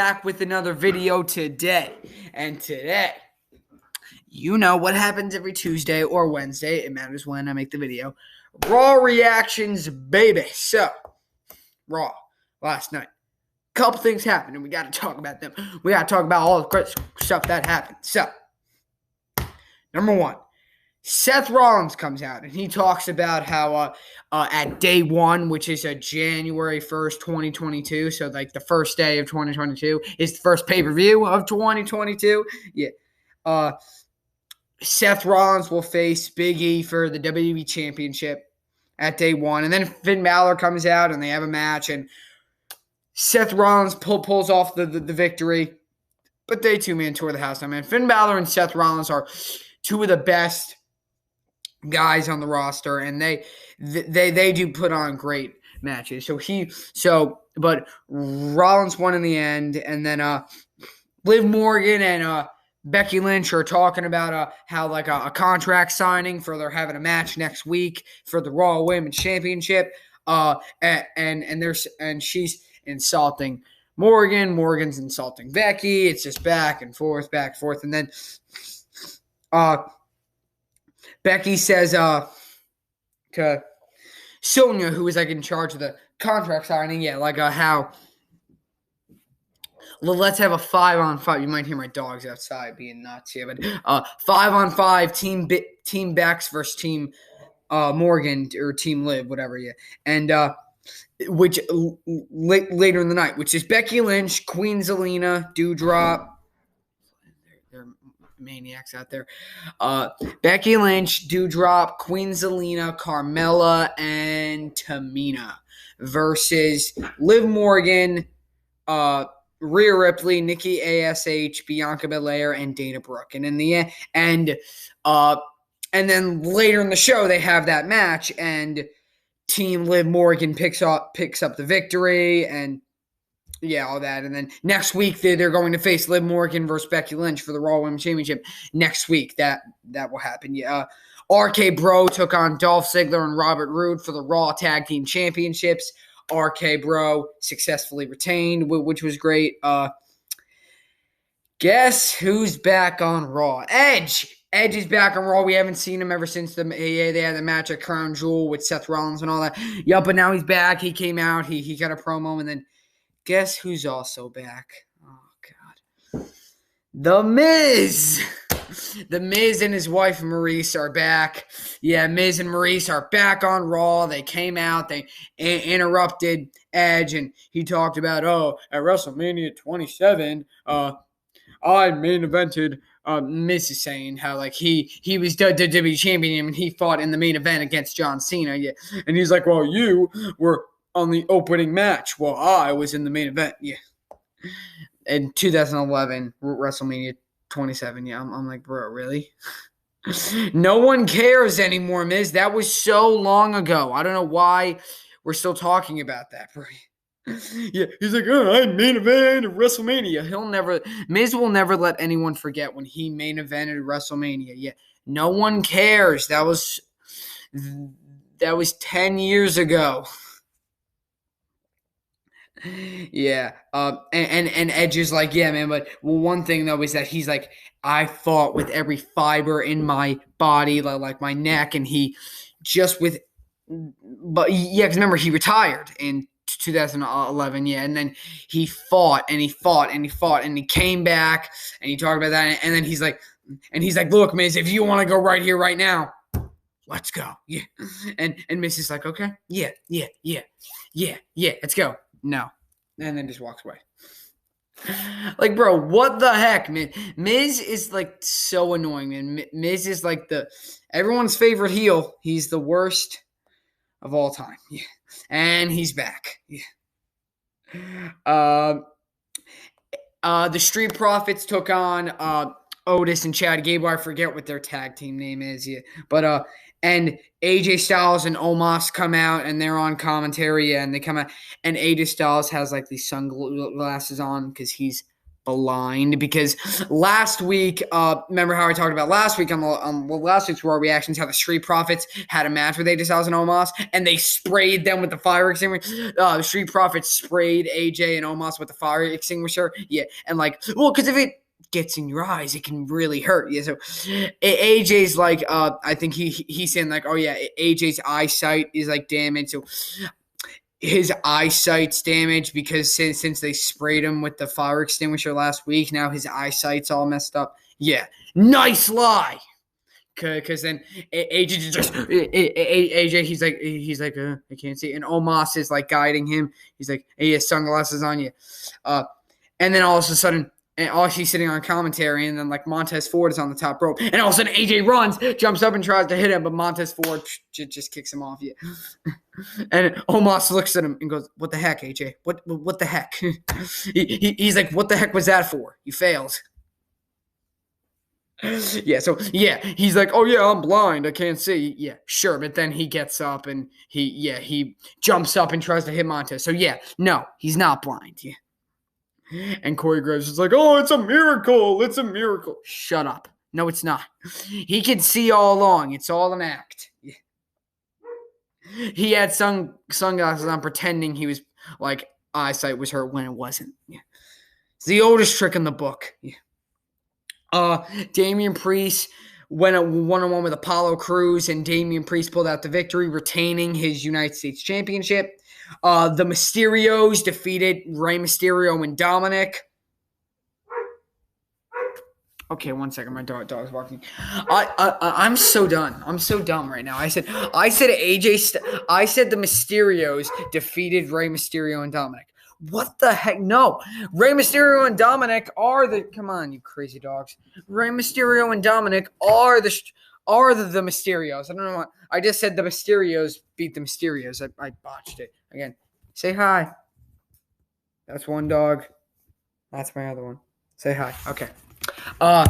back with another video today. And today, you know what happens every Tuesday or Wednesday. It matters when I make the video. Raw reactions, baby. So, Raw, last night. Couple things happened, and we got to talk about them. We got to talk about all the great stuff that happened. So, number one. Seth Rollins comes out, and he talks about how at day one, which is January 1st, 2022, so like the first day of 2022, is the first pay-per-view of 2022. Yeah. Seth Rollins will face Big E for the WWE Championship at day one, and then Finn Balor comes out, and they have a match, and Seth Rollins pulls off the victory, but day two, man, tore the house down, man. Finn Balor and Seth Rollins are two of the best guys on the roster, and they do put on great matches. But Rollins won in the end, and then Liv Morgan and Becky Lynch are talking about how like a contract signing for they're having a match next week for the Raw Women's Championship. And she's insulting Morgan's insulting Becky. It's just back and forth, and then Becky says to Sonya, who was like in charge of the contract signing, how let's have a 5-on-5. You might hear my dogs outside being nuts here, but 5-on-5 team Bex versus team Morgan or team Liv, whatever, yeah, and which later in the night, which is Becky Lynch, Queen Zelina, Doudrop. They're maniacs out there. Becky Lynch, Doudrop, Queen Zelina, Carmella, and Tamina versus Liv Morgan, Rhea Ripley, Nikki ASH, Bianca Belair, and Dana Brooke. And in the end, and then later in the show, they have that match, and Team Liv Morgan picks up the victory, and yeah, all that. And then next week, they're going to face Liv Morgan versus Becky Lynch for the Raw Women's Championship next week. That will happen. Yeah. RK Bro took on Dolph Ziggler and Robert Roode for the Raw Tag Team Championships. RK Bro successfully retained, which was great. Guess who's back on Raw? Edge. Edge is back on Raw. We haven't seen him ever since they had the match at Crown Jewel with Seth Rollins and all that. Yeah, but now he's back. He came out. He got a promo, and then guess who's also back? Oh, God. The Miz. The Miz and his wife, Maurice, are back. Yeah, Miz and Maurice are back on Raw. They came out. They interrupted Edge, and he talked about, at WrestleMania 27, I main evented. Miz is saying how, like, he was WWE champion, and he fought in the main event against John Cena. Yeah, and he's like, well, you were on the opening match. Well, I was in the main event. Yeah. In 2011, WrestleMania 27. Yeah, I'm like, bro, really? No one cares anymore, Miz. That was so long ago. I don't know why we're still talking about that, bro. Yeah, he's like, I main evented WrestleMania. Miz will never let anyone forget when he main evented WrestleMania. Yeah, no one cares. That was 10 years ago. Yeah, and Edge is like, yeah, man, but one thing, though, is that he's like, I fought with every fiber in my body, like my neck, and because remember, he retired in 2011, yeah, and then he fought, and he came back, and he talked about that, and then he's like, look, Miz, if you want to go right here, right now, let's go, yeah, and Miz is like, okay, yeah, let's go. No. And then just walks away. Like, bro, what the heck, man? Miz is, like, so annoying, man. Miz is, like, everyone's favorite heel. He's the worst of all time. Yeah. And he's back. Yeah. The Street Profits took on Otis and Chad Gable. I forget what their tag team name is. Yeah. But, and AJ Styles and Omos come out, and they're on commentary, and they come out, and AJ Styles has, like, these sunglasses on because he's blind because last week, remember how I talked about last week on last week's Raw Reactions, how the Street Profits had a match with AJ Styles and Omos, and they sprayed them with the fire extinguisher. The Street Profits sprayed AJ and Omos with the fire extinguisher. Yeah, and because if it gets in your eyes, it can really hurt. Yeah, so AJ's like, I think he's saying like, oh yeah, AJ's eyesight is like damaged, so his eyesight's damaged because since they sprayed him with the fire extinguisher last week, now his eyesight's all messed up. Yeah, nice lie. Because then AJ just AJ he's like I can't see, and Omos is like guiding him. He's like, hey, he has sunglasses on you, and then all of a sudden. And she's sitting on commentary, and then like Montez Ford is on the top rope, and all of a sudden AJ runs, jumps up, and tries to hit him, but Montez Ford just kicks him off. Yeah, and Omos looks at him and goes, "What the heck, AJ? What the heck?" He's like, "What the heck was that for? You failed." Yeah, so yeah, he's like, "Oh yeah, I'm blind, I can't see." Yeah, sure, but then he gets up and he jumps up and tries to hit Montez. So yeah, no, he's not blind. Yeah. And Corey Graves is like, oh, it's a miracle. It's a miracle. Shut up. No, it's not. He can see all along. It's all an act. He had sunglasses on pretending he was like eyesight was hurt when it wasn't. Yeah. It's the oldest trick in the book. Yeah. Damian Priest went a one-on-one with Apollo Crews, and Damian Priest pulled out the victory, retaining his United States Championship. The Mysterios defeated Rey Mysterio and Dominic. Okay, 1 second. My dog's barking. I'm so done. I'm so dumb right now. I said the Mysterios defeated Rey Mysterio and Dominic. What the heck? No. Rey Mysterio and Dominic are the. Come on, you crazy dogs. Rey Mysterio and Dominic are the Mysterios. I don't know what. I just said the Mysterios beat the Mysterios. I botched it. Again, say hi. That's one dog. That's my other one. Say hi. Okay. Rey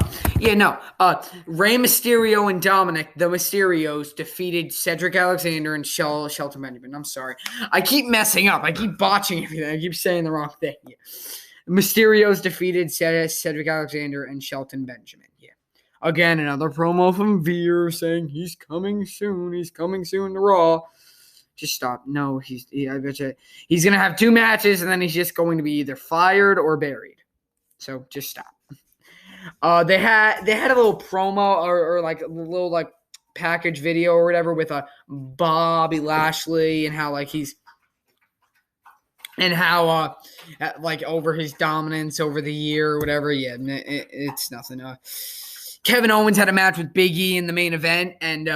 Mysterio and Dominic, the Mysterios, defeated Cedric Alexander and Shelton Benjamin. I'm sorry. I keep messing up. I keep botching everything. I keep saying the wrong thing. Yeah. Mysterios defeated Cedric Alexander and Shelton Benjamin. Yeah. Again, another promo from Veer saying he's coming soon. He's coming soon to Raw. Just stop. No, I bet you he's going to have 2 matches, and then he's just going to be either fired or buried. So just stop. They had a little promo or like a little like package video or whatever with Bobby Lashley and how like he's and how like over his dominance over the year or whatever. Yeah, it's nothing. Kevin Owens had a match with Big E in the main event, and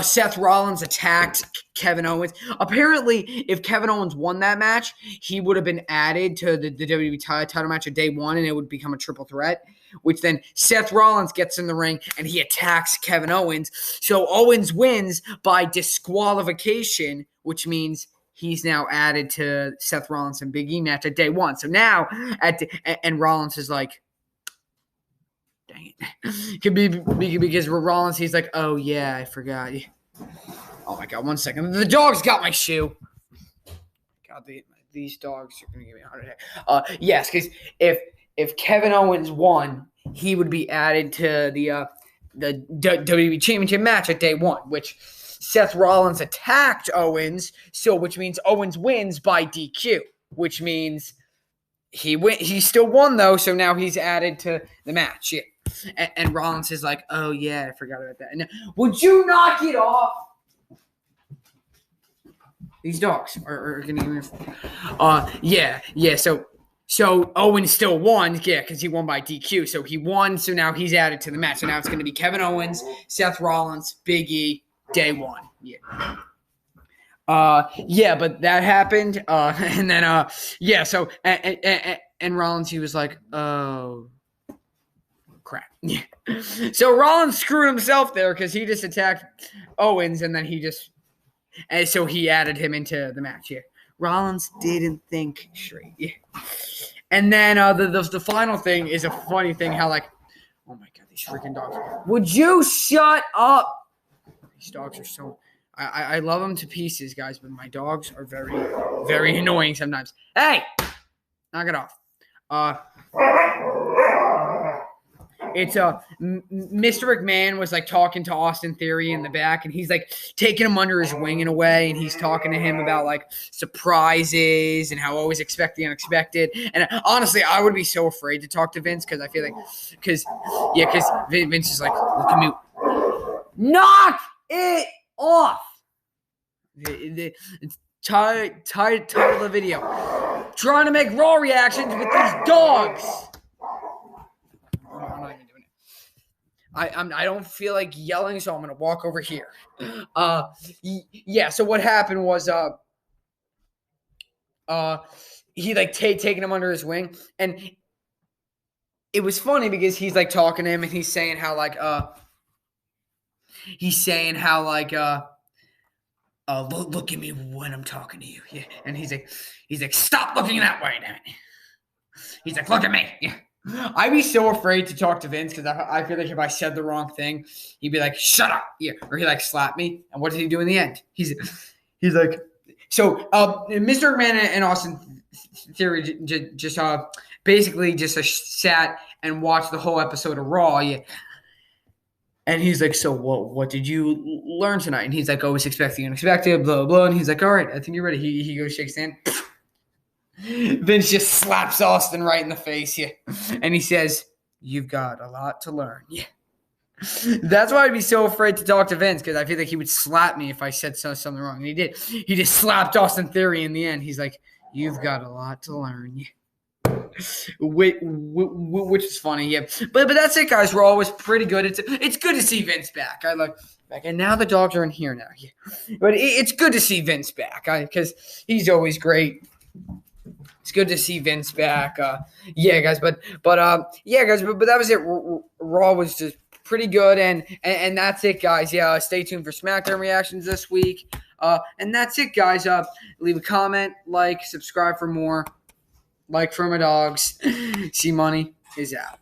Seth Rollins attacked Kevin Owens. Apparently, if Kevin Owens won that match, he would have been added to the WWE title match of day 1, and it would become a triple threat, which then Seth Rollins gets in the ring, and he attacks Kevin Owens. So Owens wins by disqualification, which means he's now added to Seth Rollins and Big E match at day 1. So now, and Rollins is like, dang it. Could be because Rollins, he's like, oh, yeah, I forgot. Oh, my God, 1 second. The dog's got my shoe. God, these dogs are going to give me a heart attack. Yes, because if Kevin Owens won, he would be added to the WWE Championship match at day 1, which Seth Rollins attacked Owens, which means Owens wins by DQ, which means he still won, though, so now he's added to the match. Yeah. And Rollins is like, oh, yeah, I forgot about that. And would you knock it off? These dogs are going to give me yeah. So Owens still won, yeah, because he won by DQ. So he won, so now he's added to the match. So now it's going to be Kevin Owens, Seth Rollins, Big E, day 1. Yeah. But that happened. And then, so, and Rollins, he was like, oh, crap. Yeah. So Rollins screwed himself there because he just attacked Owens, and then and so he added him into the match here. Rollins didn't think straight. Yeah. And then the final thing is a funny thing, how like, oh my God, these freaking dogs. Would you shut up? These dogs are so... I love them to pieces, guys, but my dogs are very, very annoying sometimes. Hey! Knock it off. It's Mr. McMahon was like talking to Austin Theory in the back, and he's like taking him under his wing in a way, and he's talking to him about like surprises and how always expect the unexpected. And honestly, I would be so afraid to talk to Vince because I feel like, because Vince is like, look at me, knock it off. The title of the video: trying to make Raw reactions with these dogs. I'm not even doing it. I don't feel like yelling, so I'm gonna walk over here. Yeah. So what happened was he like taking him under his wing, and it was funny because he's like talking to him, and he's saying how look at me when I'm talking to you. Yeah. And he's like, stop looking that way, damn it. He's like, look at me. Yeah. I'd be so afraid to talk to Vince because I feel like if I said the wrong thing, he'd be like, shut up. Yeah. Or he'd like slap me. And what did he do in the end? He's like, so Mr. McMahon and Austin Theory just basically just sat and watched the whole episode of Raw. Yeah. And he's like, so what did you learn tonight? And he's like, always expect the unexpected, blah, blah. And he's like, all right, I think you're ready. He goes, shakes hand. Vince just slaps Austin right in the face. Yeah. And he says, you've got a lot to learn. Yeah. That's why I'd be so afraid to talk to Vince because I feel like he would slap me if I said something wrong. And he did. He just slapped Austin Theory in the end. He's like, you've got a lot to learn. Yeah. Which is funny, yeah. But that's it, guys. Raw was pretty good. It's good to see Vince back. I like back, and now the dogs are in here now. Yeah. But it's good to see Vince back because he's always great. It's good to see Vince back. Yeah, guys. But yeah, guys. But that was it. Raw was just pretty good, and that's it, guys. Yeah. Stay tuned for SmackDown reactions this week. And that's it, guys. Leave a comment, like, subscribe for more. Like for my dogs. C Money is out.